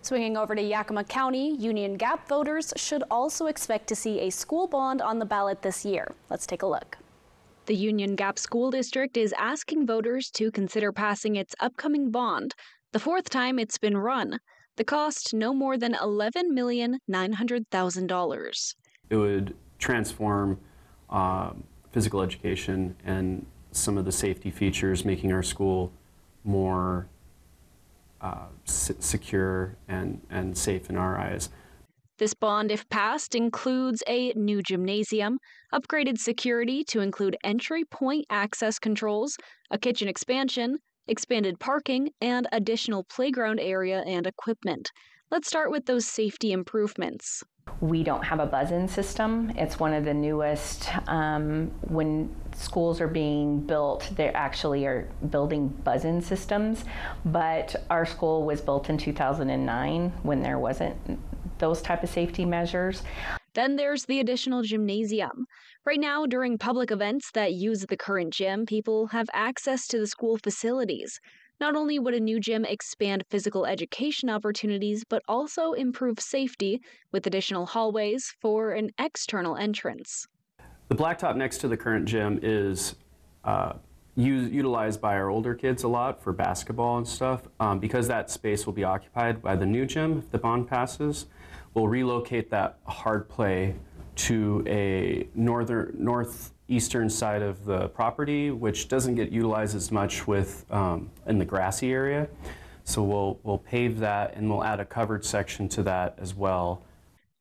Swinging over to Yakima County, Union Gap voters should also expect to see a school bond on the ballot this year. Let's take a look. The Union Gap School District is asking voters to consider passing its upcoming bond, the fourth time it's been run. The cost no more than $11,900,000. It would transform physical education and some of the safety features, making our school more secure and safe in our eyes. This bond, if passed, includes a new gymnasium, upgraded security to include entry point access controls, a kitchen expansion, expanded parking, and additional playground area and equipment. Let's start with those safety improvements. We don't have a buzz-in system. It's one of the newest. When schools are being built, they actually are building buzz-in systems, but our school was built in 2009 when there wasn't those type of safety measures. Then there's the additional gymnasium. Right now, during public events that use the current gym, people have access to the school facilities. Not only would a new gym expand physical education opportunities, but also improve safety with additional hallways for an external entrance. The blacktop next to the current gym is utilized by our older kids a lot for basketball and stuff. Because that space will be occupied by the new gym, if the bond passes, we'll relocate that hard play to a northeastern side of the property, which doesn't get utilized as much with in the grassy area. So we'll pave that and we'll add a covered section to that as well.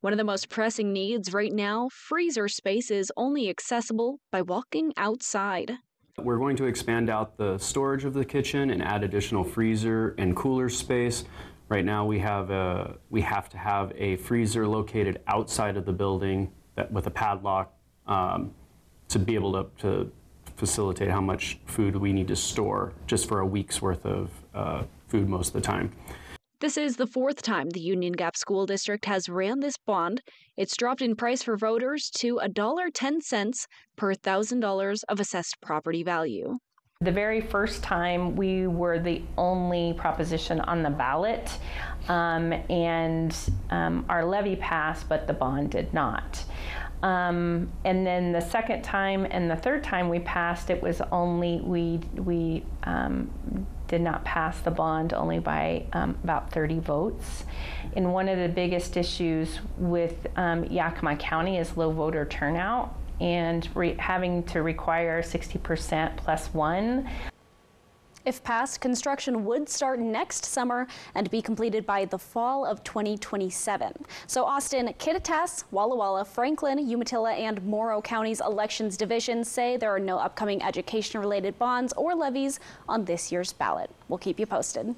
One of the most pressing needs right now, freezer space, is only accessible by walking outside. We're going to expand out the storage of the kitchen and add additional freezer and cooler space. Right now we have to have a freezer located outside of the building with a padlock to be able to facilitate how much food we need to store just for a week's worth of food most of the time. This is the fourth time the Union Gap School District has ran this bond. It's dropped in price for voters to $1.10 per $1,000 of assessed property value. The very first time we were the only proposition on the ballot, and our levy passed, but the bond did not. And then the second time and the third time we passed, it was only, we did not pass the bond only by about 30 votes. And one of the biggest issues with Yakima County is low voter turnout and having to require 60% plus one. If passed, construction would start next summer and be completed by the fall of 2027. So Austin, Kittitas, Walla Walla, Franklin, Umatilla, and Morrow Counties elections divisions say there are no upcoming education-related bonds or levies on this year's ballot. We'll keep you posted.